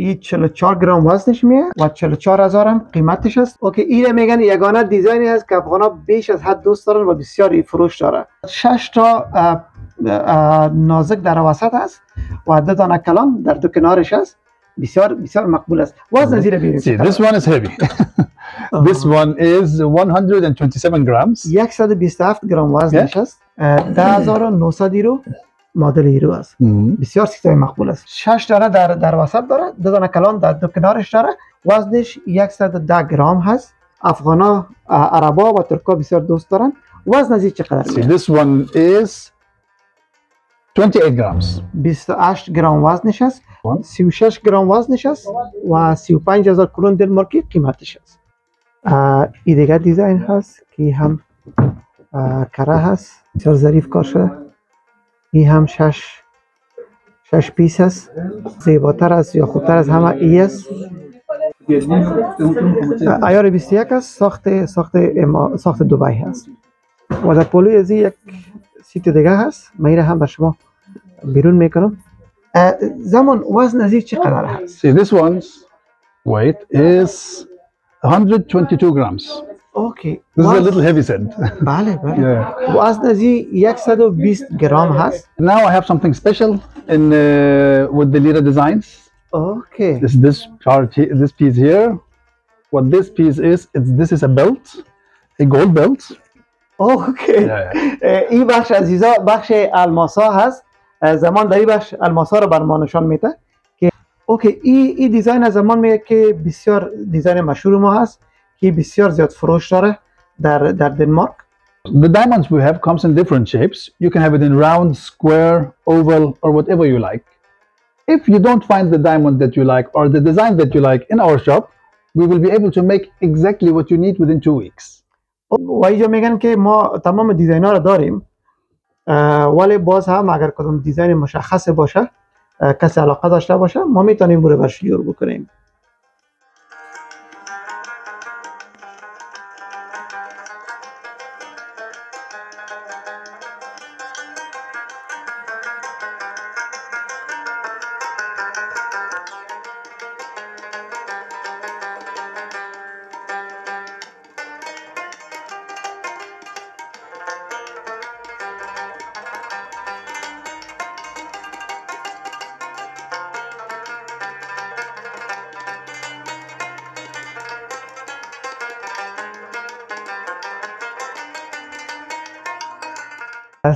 این 44 گرم وزنش میه و 44,000 هم قیمتش است. اوکی، این میگن یگانه دیزاینی هست که افغانا بیش از حد دوست دارن و بسیاری فروش داره. 6 تا نازک در وسط است و 2 دانه کلان در دو کنارش است. بسیار بسیار مقبول است. وزن زیر ببینید. See, this one is heavy. This one is 127 grams. 127 گرم وزنش است. 10900 یورو مدل یورو است. بسیار سیستم مقبول است. 6 دانه در وسط داره، 2 دانه کلان در دو کنارش داره. وزنش 110 گرم هست. افغانا، عربا و ترکا بسیار دوست دارن. وزن از چقدر See, this one is 28 grams. 28 گرم وزنش است. 36 گرم وزنش است و 35,000 کرون دنمارکی قیمتش است. این دیگر دیزاین هست که هم کره هست، بسیار ظریف کار شده. این هم 6 پیس است، زیباتر است یا خوبتر از همه ای است. عیار 21 است، ساخت دبی هست و در پلوی از یک سیت دیگه هست. من هم به شما بیرون میکنم. زمان وزن از چقدر هست؟ See, this one's weight is 122 grams. اوکی. This is a little heavy set. بله بله. وزن از 120 گرم هست. Now I have something special in with the Lira designs. اوکی. This piece here. What this piece is, this is a belt, a gold belt. اوکی. این بخش عزیزا بخش الماسا هست. زمان در این بخش الماسا رو بر ما نشان میده که اوکی این دیزاین از زمان میگه که بسیار دیزاین مشهور ما هست که بسیار زیاد فروش داره در دنمارک. The diamonds we have comes in different shapes. You can have it in round, square, oval, or whatever you like. If you don't find the diamond that you like or the design that you like in our shop, we will be able to make exactly what you need within 2 weeks. و اینجا میگن که ما تمام دیزاین ها رو داریم، ولی باز هم اگر کدام دیزاین مشخص باشه، کسی علاقه داشته باشه، ما میتونیم برای برشیور بکنیم.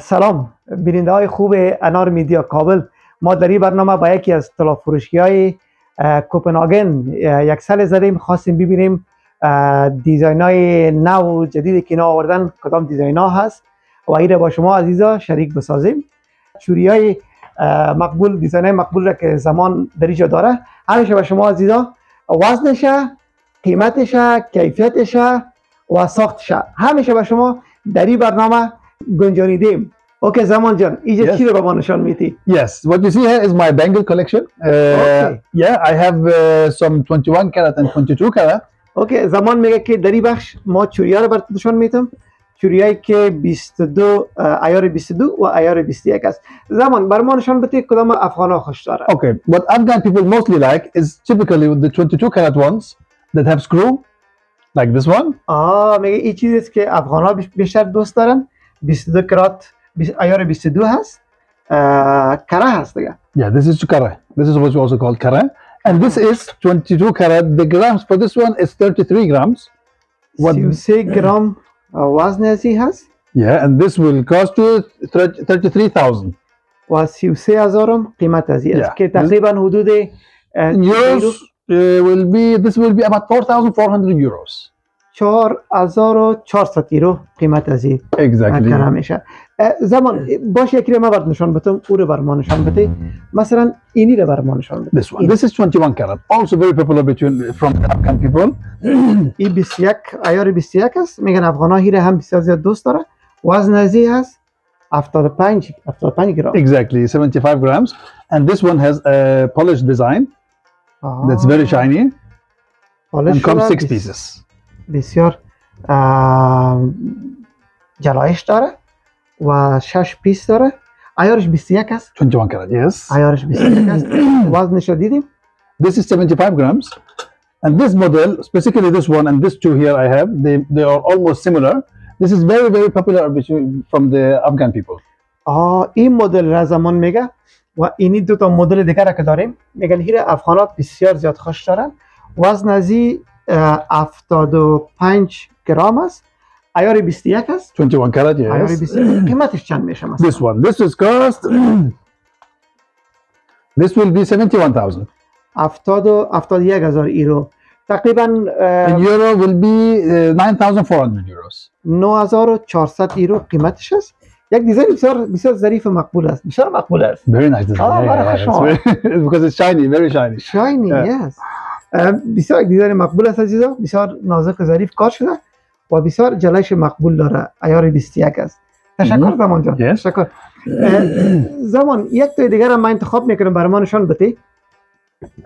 سلام بیننده های خوب انار میدیا کابل. ما در این برنامه با یکی از طلا فروشی های کوپنهاگن یک سال زدیم، خواستیم ببینیم دیزاین های نو و جدیدی که اینا آوردن کدام دیزاین ها هست و این با شما عزیزا شریک بسازیم. چوری های مقبول، دیزاین های مقبول را که زمان در اینجا داره، همیشه به شما عزیزا وزنش، قیمتش، کیفیتش و ساختش همیشه به شما در این برنامه گنجانیدیم. اوکی زمان جان، اینجا چی رو به ما نشان میدی؟ Yes, what you see here is my bangle collection. Okay. Yeah, I have some 21 karat and 22 karat. اوکی زمان میگه که در این بخش ما چوریا رو برات نشان میدم، چوریایی که 22 عیار 22 و عیار 21 است. زمان بر ما نشان بده کدام افغانا خوش داره. Okay, what Afghan people mostly like is typically with the 22 karat ones that have screw like this one. میگه این چیزی است که افغانا بیشتر دوست دارن. 22 کرات عیار 22 هست، کره هست دیگه. Yeah, this is kare. This is what you also call kare. And this is 22 karat. The grams for this one is 33 grams. 33 گرم وزن ازی هست. Yeah, and this will cost you 33,000. و 33,000 قیمت ازی است که تقریبا حدود euros this will be about 4,400 euros. 4,400 یورو قیمت ازی Exactly. میشه. زمان باشه یکی رو ما برات نشان بدم، او رو بر ما نشان بده. مثلا اینی رو بر ما نشان بده. This one. This is 21 karat. Also very popular from the Afghan people. این 21 عیار 21 است. میگن افغانا هیره هم بسیار زیاد دوست داره. وزن ازی هست 75 گرم. Exactly, 75 grams. And this one has a polished design that's very shiny and comes 6 pieces. بسیار جلایش داره و 6 پیس داره. عیارش 21 است. 21 karat, yes. عیارش 21 است. وزنش رو دیدیم. This is 75 grams. And this model, specifically this one and this two here I have, they are almost similar. This is very, very popular from the Afghan people. این مدل را زمان میگه و اینی دو تا مدل دیگر که داریم میگن هیر افغانات بسیار زیاد خوش دارن. وزن ازی 75 گرم است. عیار 21 است. 21 karat, yes. عیار 21. قیمتش چند میشه مثلا؟ This one, this is cost. This will be 71,000. 71,000 یورو. تقریبا In euro will be 9,400 euros. 9,400 یورو قیمتش است. یک دیزاین بسیار بسیار ظریف و مقبول است. بسیار مقبول است. Very nice design. It's because it's shiny, very shiny. Shiny, yes. بسیار دیزاین مقبول است عزیزا. بسیار نازک و ظریف کار شده و بسیار جلایش مقبول داره. عیار 21 است. تشکر زمان جان. تشکر. زمان یک تا دیگر هم من انتخاب میکنم برای ما نشان بده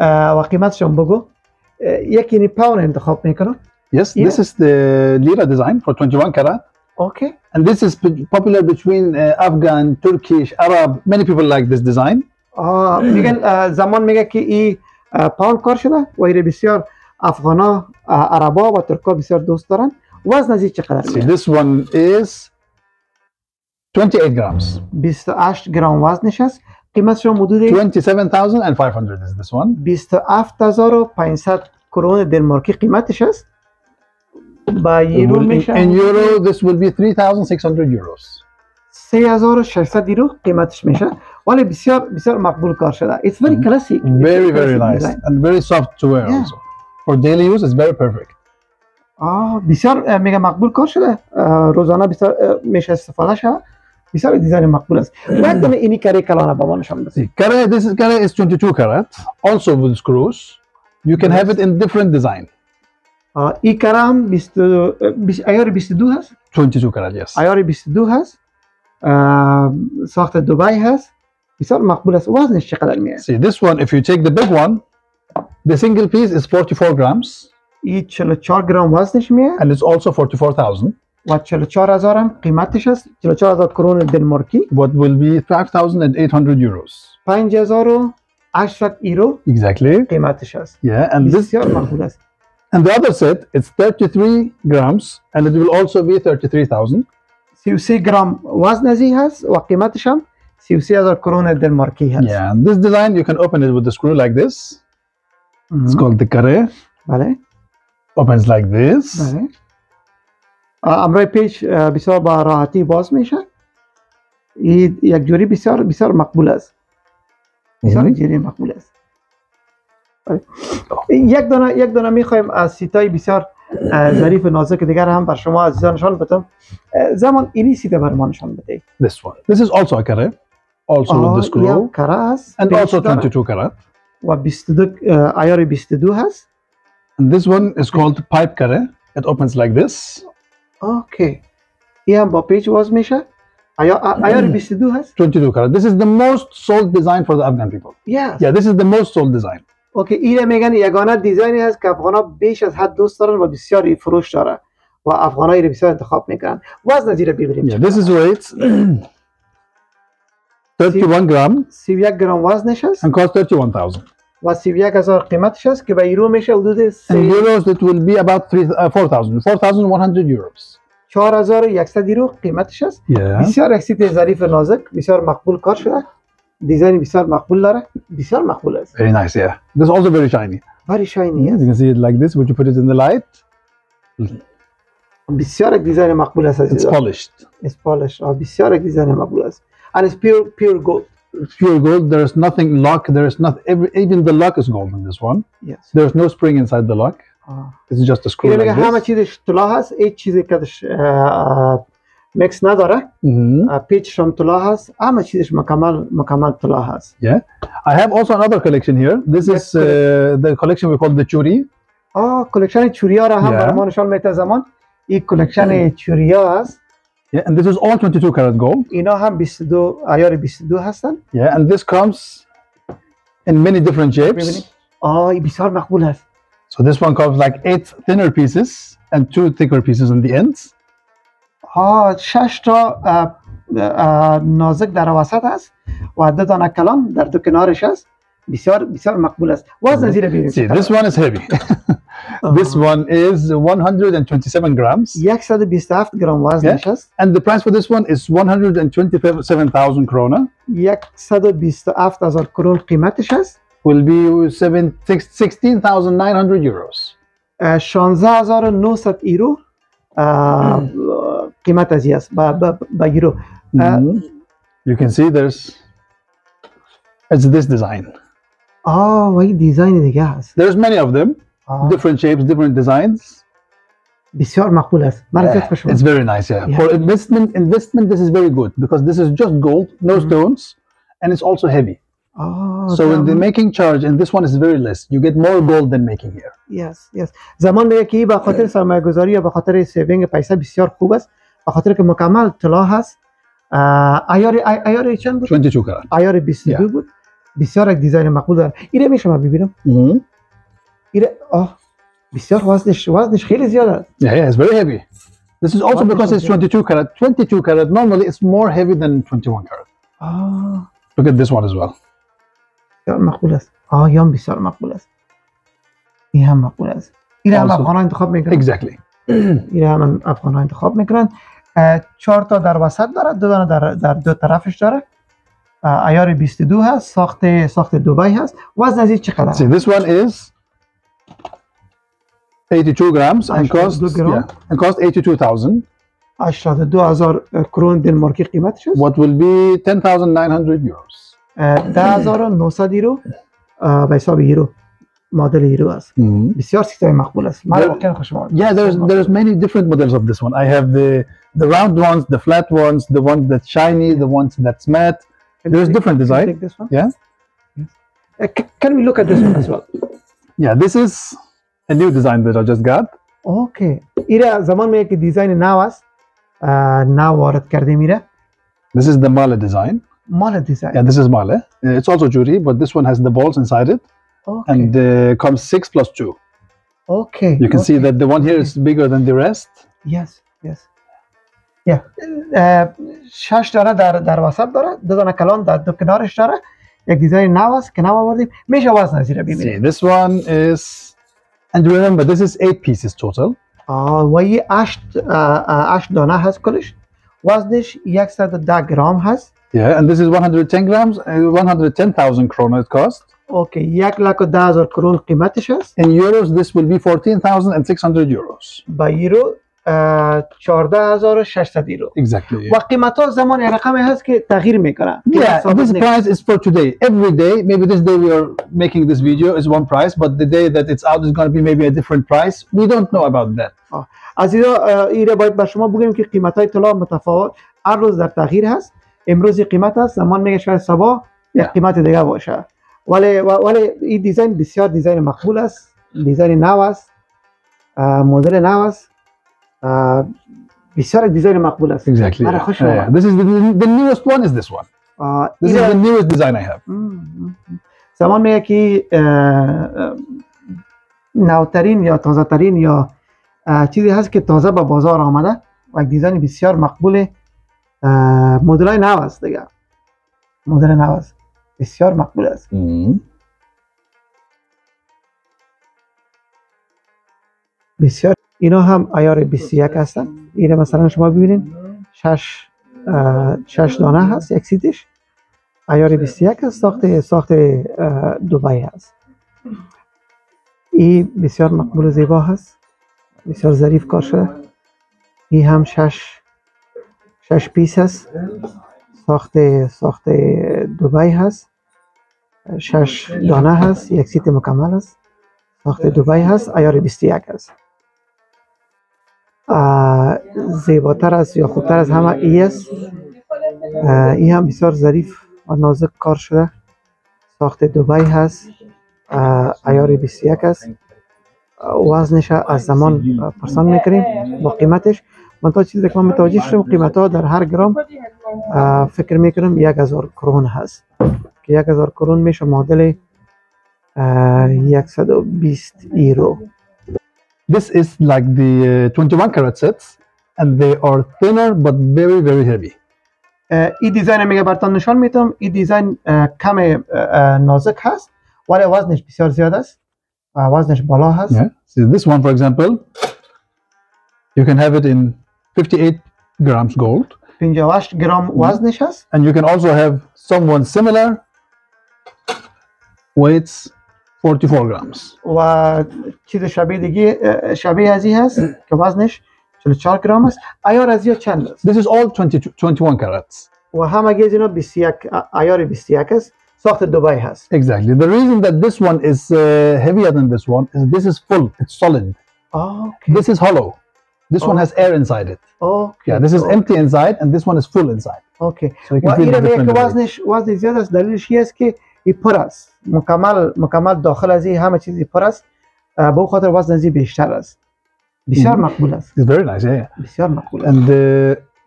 و قیمتشون بگو. یکی نی پاون انتخاب میکنم. Yes, this is the Lira design for 21 karat. Okay. And this is popular between Afghan, Turkish, Arab. Many people like this design. میگن زمان میگه که این پاون کار شده و این بسیار افغانا، عربا و ترکا بسیار دوست دارن. وزن ازی چقدر میشه؟ This one is 28 grams. 28 گرم وزنش است. قیمتش حدود 27,500 is this one. 27,500 کرون دنمارکی قیمتش است. با یورو میشه. In euro this will be 3,600 euros. 3,600 یورو قیمتش میشه. ولی بسیار بسیار مقبول کار شده. It's very classic. Very, very nice and very soft to wear also. For daily use it's very perfect. بسیار میگه مقبول کار شده. روزانه بسیار میشه استفاده شده. بسیار دیزاین مقبول است. باید دونه اینی کره کلانه با ما نشان بده. This is 22 karat, also with screws. You can have it in different design. این کره هم عیار 22 هست. 22 karat, yes. عیار 22 هست. ساخت دبی هست. بسیار مقبول است. وزنش چقدر میاد؟ See this one, if you take the big one, the single piece is 44 grams. این 44 گرم وزنش میاد. And it's also 44,000. و 44,000 هم قیمتش است. 44,000 کرون دنمارکی. What will be 5,800 euros. 5,800 یورو. Exactly. قیمتش است. Yeah, and this. بسیار مقبول است. And the other set, it's 33 grams, and it will also be 33,000. 33 گرم وزن ازی هست و قیمتش هم 33,000 کرون دنمارکی هست. Yeah, and this design you can open it with the screw like this. It's called the carré. بله. Opens like this. بله. امروی پیچ بسیار با راحتی باز میشه. این یک جوری بسیار بسیار مقبول است. بسیار جوری مقبول است. یک دانه میخوایم از سیتای بسیار ظریف و نازک دیگر هم بر شما عزیزان نشان بدم. زمان اینی سیت بر ما نشان بده. This one. This is also a carré. Also with the screw. کره است. And also 22 karat. و 22 عیار 22 هست. And this one is called pipe carré. It opens like this. اوکی. این هم با پیچ باز میشه. عیار 22 هست. 22 karat. This is the most sold design for the Afghan people. Yes. Yeah, this is the most sold design. اوکی. این میگن یگانه دیزاینی هست که افغانا بیش از حد دوست دارن و بسیاری فروش داره و افغانایی رو بسیار انتخاب میکنن. وزن زیر ببینیم. Yeah, this is weight 31 gram. 31 گرم وزنش هست. And cost 31,000. و 31,000 قیمتش هست که به یورو میشه حدود In euros it will be about 4,100 euros. 4,100 یورو قیمتش هست. Yeah. بسیار یک سیت ظریف نازک، بسیار مقبول کار شده. دیزاین بسیار مقبول داره. بسیار مقبول است. Very nice, yeah. This is also very shiny. Very shiny. You can see it like this. Would you put it in the light? بسیار دیزاین مقبول است. It's polished. It's polished. بسیار دیزاین مقبول است. And it's pure gold. Pure gold. There is nothing lock. There is not even the lock is gold in this one. Yes. There is no spring inside the lock. It's just a screw like همه this. چیزش طلا هست. هیچ چیزی کدش مکس نداره. پیچش هم طلا هست. همه چیزش مکمل طلا هست. Yeah. I have also another collection here. This is the collection we call the churi. کلکشن چوریا را هم برای ما نشان میده زمان. این کلکشن چوریا هست. Yeah, and this is all 22 karat gold. اینا هم 22 عیار 22 هستن. Yeah, and this comes in many different shapes. این بسیار مقبول است. So this one comes like 8 thinner pieces and 2 thicker pieces on the ends. 6 تا نازک در وسط است و 2 دانه کلان در دو کنارش است بسیار بسیار مقبول است. وزن زیر ببینید. See, this one is heavy. This one is 127 grams. 127 گرم وزنش است. And the price for this one is 127,000 krona. 127,000 کرون قیمتش است. Will be 16,900 euros. 16,900 یورو قیمت از است با یورو. You can see it's this design. و این دیزاین دیگه هست. There's many of them, different shapes, different designs. بسیار مقبول است. It's very nice, yeah. For investment, this is very good because this is just gold, no stones, and it's also heavy. So in the making charge, and this one is very less. You get more gold than making here. Yes. زمان میگه که به خاطر سرمایه گذاری یا به خاطر سیوینگ پیسه بسیار خوب است. به خاطر که مکمل طلا هست. ایار چند بود؟ 22 karat. ایار 22 بود. بسیار یک دیزاین مقبول داره. اینو میشه ما ببینم. اینو بسیار وزنش خیلی زیاد است. Yeah, it's very heavy. This is also because it's 22 karat. 22 karat normally it's more heavy than 21 karat. Look at this one as well. بسیار مقبول است. یام بسیار مقبول است. این هم مقبول است. این هم افغان‌ها انتخاب میکنن. Exactly. این هم افغان‌ها انتخاب میکنن. 4 تا در وسط داره، 2 دانه در دو طرفش داره. ایار 22 هست، ساخت دبی هست. وزن از این چقدر؟ See, this one is 82 grams and cost 82,000. 82,000 کرون دنمارکی قیمتش است. What will be 10,900 euros. 10,900 یورو به حساب یورو مدل یورو است. بسیار سیستم مقبول است. من واقعا خوشم آمد. Yeah, there's many different models of this one. I have the round ones, the flat ones, the ones that's shiny, the ones that's matte. There's different design. Take this one? Yeah. Can we look at this one as well? Yeah, this is a new design that I just got. Okay. ایره زمان میگه که دیزاین نو است. نو وارد کرده میره. This is the Male design. Male design. Yeah, this is Male. It's also jewelry, but this one has the balls inside it. Okay. And comes 6 plus 2. Okay. You can see that the one here is bigger than the rest. Yes. Yeah. 6 دانه در وسط داره، 2 دانه کلان در دو کنارش داره. یک دیزاین نو است که نو آوردیم. میشه وزن زیر ببینید. See, this one is, and remember this is 8 pieces total. و این 8 دانه هست کلش. وزنش 110 گرم هست. Yeah, and this is 110 grams, 110,000 krona it cost. Okay, 110,000 کرون قیمتش است. In euros, this will be 14,600 euros. با یورو 14,600 یورو. Exactly. و قیمت ها زمان رقمی هست که تغییر میکنه. Yeah, this price is for today. Every day, maybe this day we are making this video is one price, but the day that it's out is going to be maybe a different price. We don't know about that. عزیزا ایره باید به شما بگیم که قیمت های طلا متفاوت هر روز در تغییر هست. امروز قیمت هست، زمان میگه شاید صبح یک قیمت دیگه باشه. ولی این دیزاین بسیار دیزاین مقبول است. دیزاین نو است. مدل نو است. بسیار دیزاین مقبول است. Exactly. Yeah. This is the newest one is this one. This is the newest design I have. زمان میگه که نوترین یا تازه ترین یا چیزی هست که تازه به بازار آمده و دیزاین بسیار مقبول مدل های نو است دیگه. مدل نو است. بسیار مقبول است. بسیار اینا هم ایار 21 هستن. اینا مثلا شما ببینید 6 دانه هست یک سیتش. ایار 21 هست، ساخت دبی هست. این بسیار مقبول و زیبا هست. بسیار ظریف کار شده. این هم 6 پیس هست. ساخت دبی هست. 6 دانه هست، یک سیت مکمل هست. ساخت دبی هست، ایار 21 هست. زیباتر است یا خوبتر از همه ای است. این هم بسیار ظریف و نازک کار شده. ساخت دبی هست. ایار 21 است. وزنش از زمان پرسان میکنیم با قیمتش. من تا چیزی که من متوجه شدم قیمت ها در هر گرم فکر میکنم 1,000 کرون هست که 1,000 کرون میشه معادل 120 یورو. This is like the 21 karat sets and they are thinner but very very heavy. این دیزاین میگه براتون نشان میدم. این دیزاین کم نازک هست ولی وزنش بسیار زیاد است و وزنش بالا هست. Yeah. See this one, for example, you can have it in 58 grams gold. 58 گرم وزنش هست. And you can also have someone similar weights 44 grams. و چیز شبیه دیگه شبیه ازی هست که وزنش 44 گرم است. عیار ازی چند است؟ This is all 21 carats. و همگی از اینا 21 عیار 21 است. ساخت دبی هست. Exactly. The reason that this one is heavier than this one is this is full. It's solid. Okay. This is hollow. This one has air inside it. Okay. Yeah, this is empty inside and this one is full inside. Okay. So you و can feel این the different که weight. وزن زیاد است دلیلش این است که این پر است. مکمل داخل از این همه چیزی پر است. به اون خاطر وزن زی بیشتر است. بسیار مقبول است. It's very nice, yeah. بسیار مقبول است. And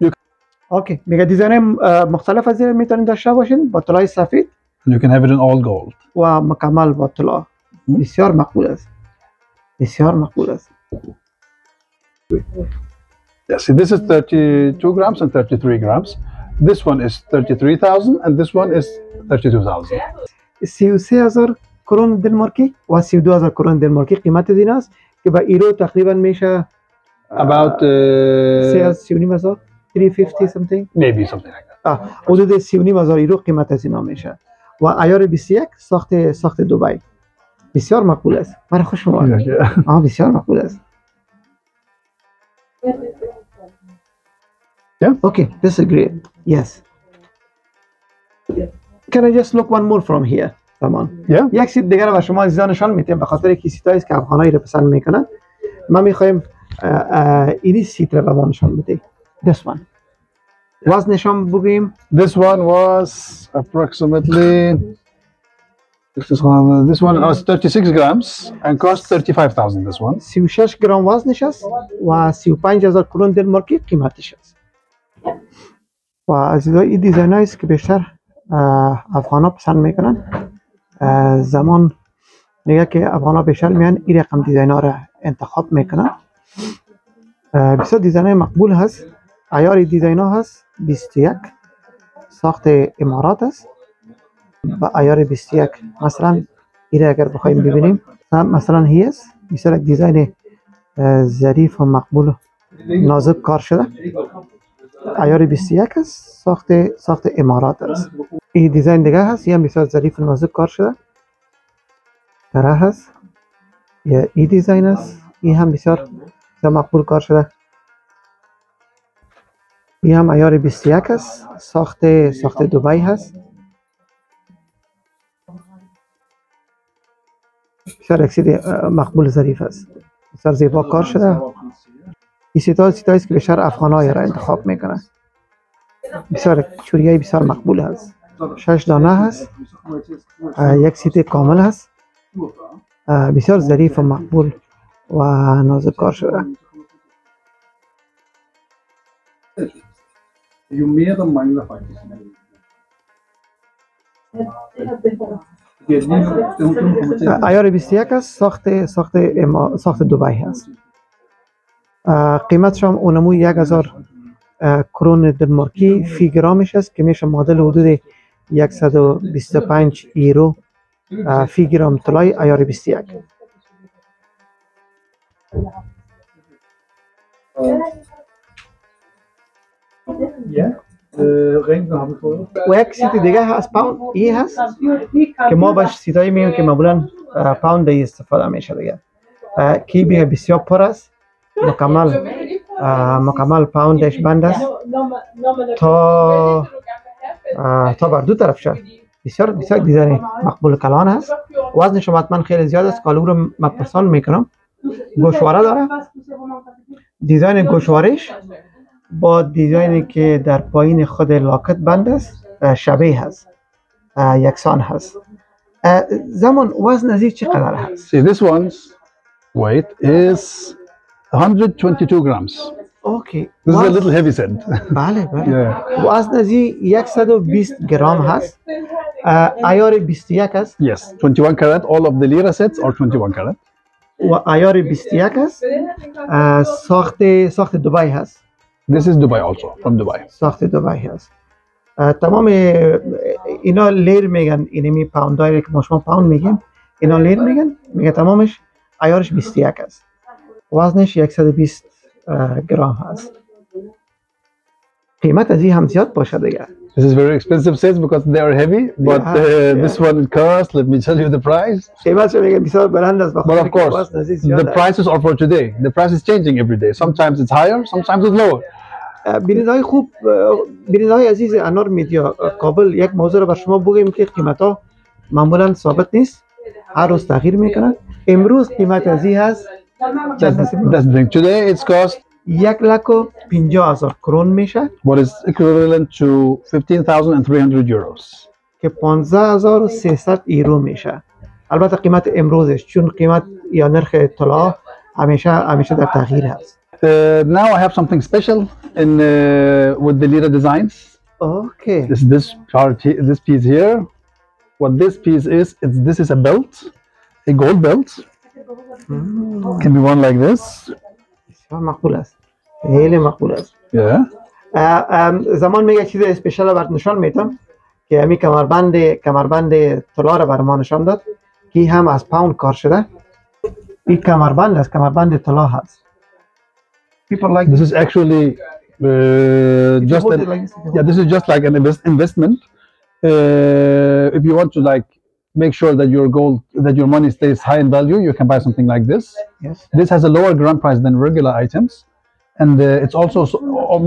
you اوکی. میگه دیزاین مختلف از این میتونید داشته باشین با طلای سفید you can have it in all gold. و مکمل با طلا. بسیار مقبول است. بسیار مقبول است. Yeah, see, this is 32 grams and 33 grams. This one is 33,000 and this one is 32,000. 33,000 کرون دنمارکی و 32,000 کرون دنمارکی قیمت این است که به ایرو تقریبا میشه About 3,500 350 something. maybe something like that. حدود 3,500 ایرو قیمت از اینا میشه و عیار 21 ساخت دبی. بسیار مقبول است. من خوش اومد. Yeah. بسیار مقبول است. Yeah. Okay, this is great. Yes. Can I just look one more from here? تمام. Yeah. یک سیت دیگر به شما عزیزان نشان میدیم به خاطر که سیتایی است که افغانایی رو پسند میکنن. ما میخوایم اینی سیت رو به ما نشان بدیم. This one. وزنشان بگیم. This one was approximately this one was 36 grams and cost 35,000. This one. 36 گرم وزنش است و 35,000 کرون دنمارکی قیمتش است. و عزیزای این دیزاین است که بیشتر افغانا پسند میکنن. زمان میگه که افغانا بیشتر میان این رقم دیزاین ها را انتخاب میکنن. بسیار دیزاین های مقبول هست. عیار دیزاین ها هست 21 ساخت امارات است. با عیار 21 مثلا این اگر بخوایم ببینیم مثلا هی است بسیار دیزاین ظریف و مقبول و نازک کار شده. عیار 21 است ساخت امارات است. این دیزاین دیگه هست یه بسیار ظریف و نازک کار شده. تره هست یا این دیزاین است این هم بسیار مقبول کار شده. این هم عیار 21 است ساخت دبی هست. بسیار اکسید مقبول ظریف است. بسیار زیبا کار شده. این سیتایی است که بیشتر افغانایی را انتخاب میکنه. بسیار چوریای بسیار مقبول هست. 6 دانه هست. یک سیت کامل هست. بسیار ظریف و مقبول و نازک کار شده. عیار 21 است ساخت دبی هست. قیمتش هم اونموی 1000 کرون دنمارکی فی گرامش است که میشه معادل حدود 125 یورو فی گرم طلای عیار 21. و یک سیت دیگه هست پاوند ای هست که ما باش سیتایی میگیم که معمولا پاوند ای استفاده میشه دیگه که بیه بسیار پر است مکمل پاوندش بند است تا بر دو طرف شد. بسیار دیزاین مقبول کلان است. وزنش حتما خیلی زیاد است. کالو رو من پسند میکنم. گوشواره داره. دیزاین گوشوارش با دیزاینی که در پایین خود لاکت بند است شبیه هست یکسان هست. زمان وزن از این چقدر هست؟ See, this one's weight is 122 grams. اوکی. This is a little heavy set. بله. وزن از این 120 گرم هست. عیار 21 است. Yes, 21 carat. All of the lira sets are 21 carat. و عیار 21 است. ساخت دبی هست. This is Dubai also, from Dubai. ساخت دبی هست. تمام اینا لیر میگن اینمی پاوندایی که ما شما پاوند میگیم اینا لیر میگن، میگه تمامش عیارش 21 است، وزنش 120 گرم هست. قیمت از این هم زیاد باشه دیگه. This is very expensive sets because they are heavy, but this one costs, let me tell you the price. قیمتش میگه بسیار بلند است. But of course, the prices are for today. The price is changing every day. Sometimes it's higher, sometimes it's lower. بیننده‌های خوب، بیننده‌های عزیز انار میدیا کابل، یک موضوع رو بر شما بگیم که قیمت ها معمولا ثابت نیست، هر روز تغییر میکنه. امروز قیمت از این هست، That's the thing. Today it's cost 1,50,000 کرون میشه، what is equivalent to 15,300 euros. که 15,300 یورو میشه. البته قیمت امروزش، چون قیمت یا نرخ طلا همیشه در تغییر هست. Now I have something special in with the Lira designs. Okay. This piece here. What this piece is, this is a belt, a gold belt. Can be worn like this. مقبول است. خیلی مقبول است. Yeah. زمان میگه چیز اسپیشال برات نشان میدم که همین کمربند طلا رو بر ما نشان داد که هم از پاوند کار شده. این کمربند است، کمربند طلا هست. People like this is actually this is just like an investment. If you want to like make sure that your money stays high in value, you can buy something like this. Yes. This has a lower ground price than regular items, and it's also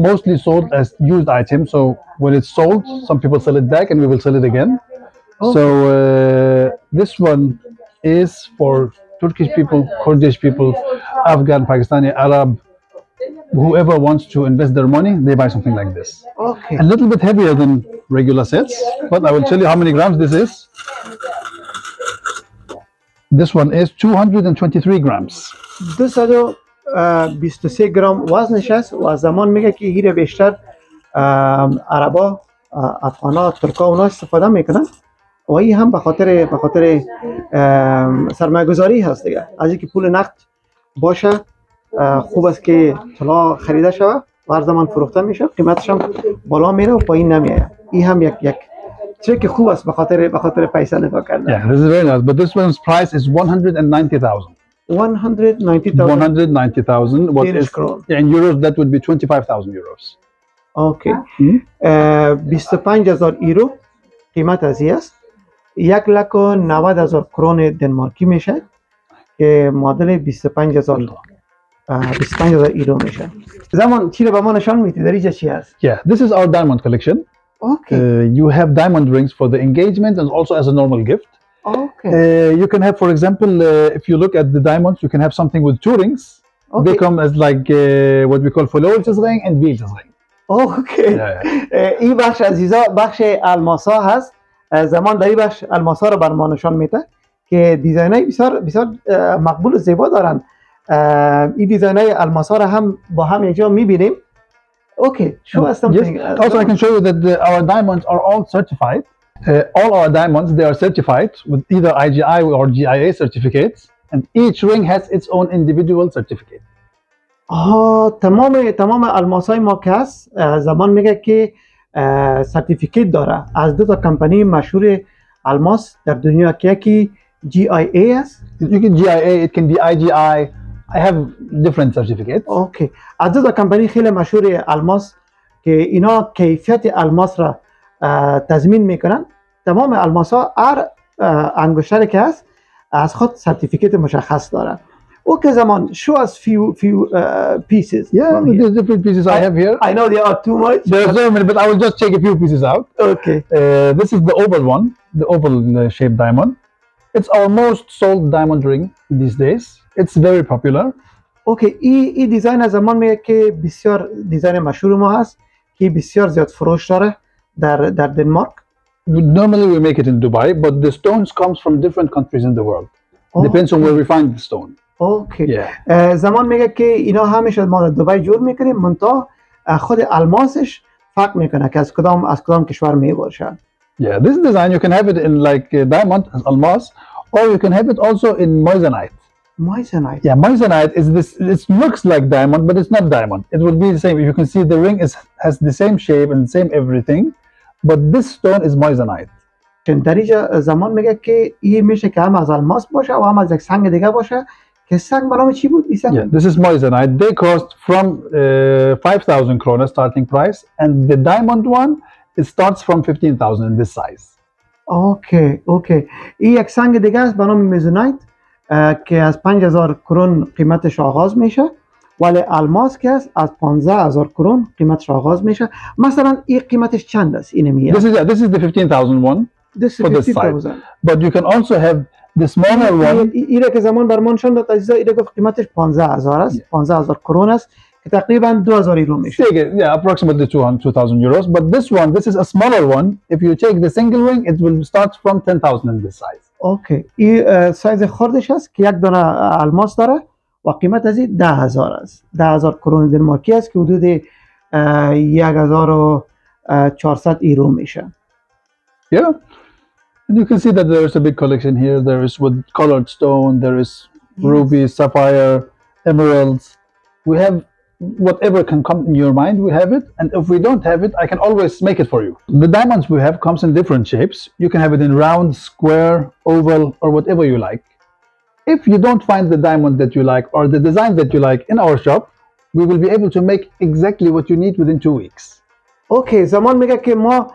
mostly sold as used items. So when it's sold, some people sell it back, and we will sell it again. Okay. So this one is for Turkish people, Kurdish people, Afghan, Pakistani, Arab. Whoever wants to invest their money, they buy something like this. Okay. A little bit heavier than regular sets, but I will tell you how many grams this is. This one is 223 grams. 223 گرم وزنش است و زمان میگه که هیره بیشتر عربا، افغانا، ترکا اونا استفاده میکنن و این هم به خاطر سرمایه گذاری هست دیگه. از اینکه پول نقد باشه خوب است که طلا خریده شود و هر زمان فروخته میشه، قیمتش هم بالا میره و پایین نمیاد. این هم یک تریک خوب است به خاطر پیسه نگاه کردن. Yeah, this is very nice, but this one's price is 190,000. 190,000. What is in euros? That would be 25,000 euros. Okay. 25,000 یورو قیمت از این است. 1,90,000 کرون دنمارکی میشه که معادل 25,000 یورو میشه. زمان چی رو به ما نشان میدی؟ در اینجا چی هست؟ Yeah, this is our diamond collection. Okay. You have diamond rings for the engagement and also as a normal gift. Okay. You can have, for example, if you look at the diamonds, you can have something with two rings. Okay. They come as like what we call فلوجز ring and بیلز ring. Okay. این بخش عزیزا بخش الماسا هست. زمان در این بخش الماسا رو بر ما نشان میده که دیزاینای بسیار مقبول و زیبا دارن. این دیزاینای الماسا رو هم با هم اینجا میبینیم. Okay, show us something. Yes. Also, I can show you that our diamonds are all certified. All our diamonds, they are certified with either IGI or GIA certificates, and each ring has its own individual certificate. تمام الماسای ما که هست زمان میگه که سرتیفیکیت داره از دو تا کمپانی مشهور الماس در دنیا که یکی GIA است. You can GIA, it can be IGI. I have different certificates. Okay. از دو تا کمپانی خیلی مشهور الماس که اینا کیفیت الماس را تضمین میکنن. تمام الماس ها هر انگشتری که هست از خود سرتیفیکیت مشخص داره. Okay, Zaman, show us few pieces. Yeah, there's different pieces I have here. I know there are too much. There are so many, but I will just take a few pieces out. Okay. This is the oval one, the oval shaped diamond. It's our most sold diamond ring these days. It's very popular. Okay, این دیزاین از زمان میگه که بسیار دیزاین مشهور ما هست که بسیار زیاد فروش داره در دنمارک. Normally we make it in Dubai, but the stones comes from different countries in the world. Depends on where we find the stone. Okay. Yeah. زمان میگه که اینا همیشه ما در دبی جور میکنیم، منتها خود الماسش فرق میکنه که از کدام کشور میباشه. Yeah, this design you can have it in like diamond as almas, or you can have it also in moissanite. Moissanite. Yeah, moissanite is this. It looks like diamond, but it's not diamond. It will be the same. You can see the ring has the same shape and same everything, but this stone is moissanite. در اینجا زمان میگه که این میشه که هم از الماس باشه و هم از یک سنگ دیگه باشه که سنگ به نام چی بود؟ Yeah, this is moissanite. They cost from 5,000 kroner starting price, and the diamond one it starts from 15,000 in this size. اوکی این یک سنگ دیگه است به نام میزونایت که از 5,000 کرون قیمتش آغاز میشه، ولی الماس که است از 15,000 کرون قیمتش آغاز میشه. مثلا این قیمتش چند است؟ این میاد This is the 15,000 one for this size. But you can also have the smaller one. این که زمان برمان شد داد عزیزا، این گفت قیمتش 15,000 است، 15,000 کرون است که تقریبا 2,000 یورو میشه. Yeah, approximately 2,000 euros. But this is a smaller one. If you take the single ring, it will start from 10,000 in this size. اوکی این سایز خردش است که یک دانه الماس داره و قیمت از این 10,000 است. 10,000 کرون دنمارکی است که حدود 1,400 یورو میشه. Yeah, and you can see that there is a big collection here. There is with colored stone, there is ruby, sapphire, emeralds. We have whatever can come in your mind, we have it. And if we don't have it, I can always make it for you. The diamonds we have comes in different shapes. You can have it in round, square, oval, or whatever you like. If you don't find the diamond that you like or the design that you like in our shop, we will be able to make exactly what you need within 2 weeks. اوکی زمان میگه که ما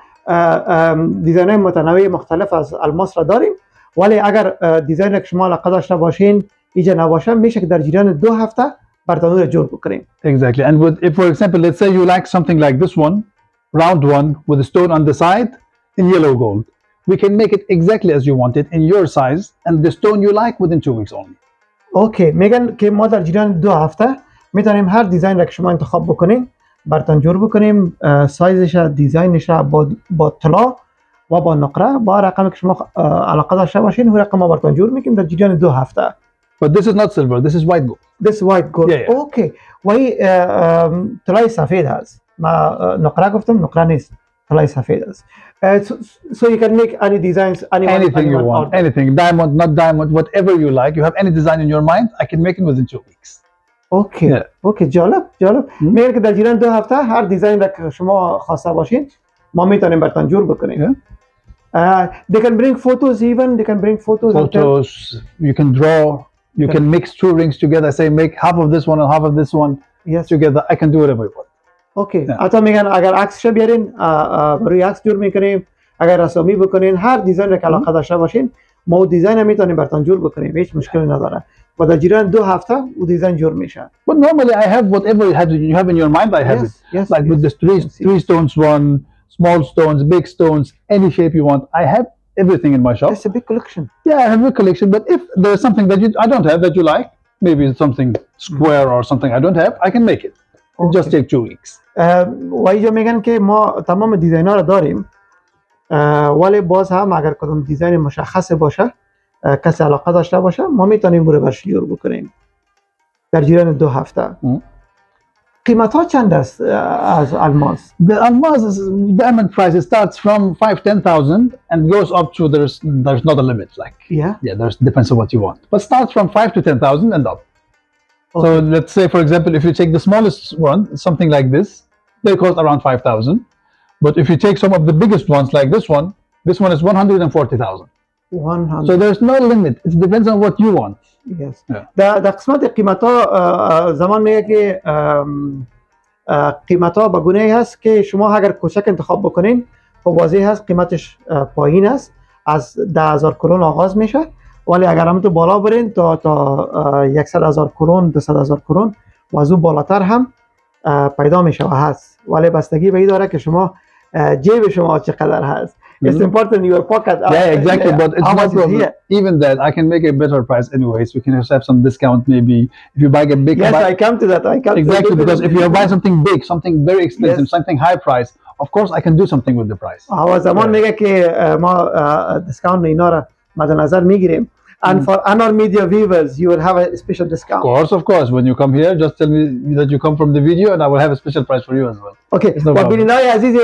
دیزاین‌های متنوع مختلف از الماس را داریم، ولی اگر دیزاین که شما علاقه داشته باشین اینجا نباشه میشه که در جریان 2 هفته براتون رو جور بکنیم. Exactly. And if for example, let's say you like something like this one, round one with a stone on the side in yellow gold, we can make it exactly as you want it in your size and the stone you like within 2 weeks only. اوکی میگن که ما در جریان 2 هفته میتونیم هر دیزاین را که شما انتخاب بکنیم براتون جور بکنیم، سایزش، دیزاینش با طلا و با نقره با رقمی که شما علاقه داشته باشین اون رقم ما براتون جور میکنیم در جریان 2 هفته. But this is not silver, this is white gold. This white gold. Yeah, yeah. اوکی و این طلای سفید هست. ما نقره گفتم، نقره نیست، طلای سفید است. So you can make any designs, anything you want, anything, diamond, not diamond, whatever you like. You have any design in your mind, I can make it within 2 weeks. اوکی اوکی جالب میگه که در جریان 2 هفته هر دیزاین را که شما خواسته باشین ما میتونیم براتون جور بکنیم. They can bring photos even, they can bring photos. You can draw, you can mix 2 rings together, say make half of this one and half of this one together. I can do whatever you want. اوکی حتی میگن اگر عکسش بیارین روی عکس جور میکنیم، اگر رسامی بکنین هر دیزاین را که علاقه داشته باشین ما اون دیزاین میتونیم براتون جور بکنیم، هیچ مشکلی نداره و در جریان 2 هفته اون دیزاین جور میشه. But normally I have whatever you have in your mind, I have it. Yes, like with the three stones one, small stones, big stones, any shape you want. I have everything in my shop. It's a big collection. Yeah, I have a big collection, but if there is something that I don't have that you like, maybe it's something square or something I don't have, I can make it. It just take 2 weeks. و اینجا میگن که ما تمام دیزاین ها رو داریم ولی باز هم اگر کدوم دیزاین مشخص باشه کسی علاقه داشته باشه ما میتونیم رو برش جور بکنیم در جریان 2 هفته. قیمت ها چند است از الماس؟ The almaz diamond price starts from 5,000-10,000 and goes up to there's not a limit, like there's depends on what you want, but starts from 5 to 10,000 and up. Okay. So let's say for example if you take the smallest one, something like this, they cost around 5,000. But if you take some of the biggest ones like this one is 140,000. 100. So there's no limit. It depends on what you want. Yes. در قسمت قیمت ها زمان میگه که قیمت ها به گونه‌ای هست که شما اگر کوچک انتخاب بکنین خب واضح هست قیمتش پایین است، از 10,000 کرون آغاز میشه، ولی اگر هم تو بالا برین تا 100,000 کرون 200,000 کرون و از اون بالاتر هم پیدا میشه و هست، ولی بستگی به این داره که شما جیب شما چقدر هست. It's important in your pocket. Yeah, exactly. But it's not problem. Even that, I can make a better price anyways. We can have some discount maybe if you buy a big. Yes, I come to that. Exactly, because if you buy something big, something very expensive, something high price, of course I can do something with the price. زمان میگه که ما discount اینا را مد نظر میگیریم. And for Anar Media viewers, you will have a special discount. Of course. When you come here, just tell me that you come from the video, and I will have a special price for you as well. Okay. و بیننده‌های عزیز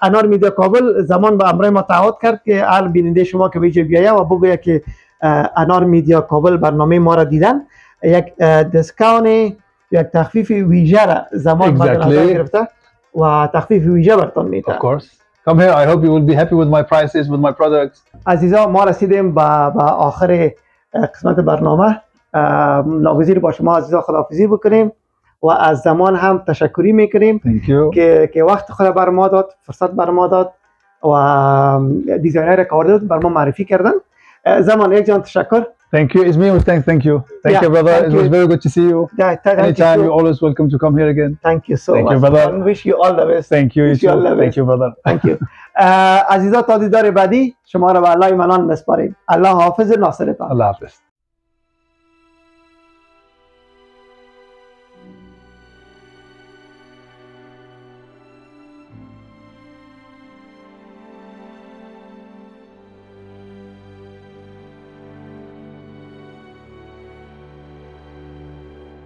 انار میدیا کابل زمان به امر ما تعهد کرد که هر بیننده شما که ویژه بیایه و بگویه که انار میدیا کابل برنامه ما را دیدن یک دیسکاونت یک تخفیف ویژه را زمان مد نظر گرفته و تخفیف ویژه براتون میده. Of course. Come here. I hope you will be happy with my prices, with my products. عزیزا ما رسیدیم به آخر قسمت برنامه. ناگزیر با شما عزیزا خداحافظی بکنیم و از زمان هم تشکری میکنیم Thank you. که وقت خود بر ما داد، فرصت بر ما داد و دیزاینر کارداد بر ما معرفی کردن. زمان یک جان تشکر. Thank you. It's me who thank you. Thank Yeah, you, brother. thank It you. was very good to see you. Anytime, you're always welcome to come here again. Thank you so Thank much. you, brother. I wish you all the best. Thank you. Wish you all the Thank best. you, brother. Thank you. عزیزا تا دیدار بعدی شما را به الله منان میسپاریم. الله حافظ ناصرتان. Allah Hafiz.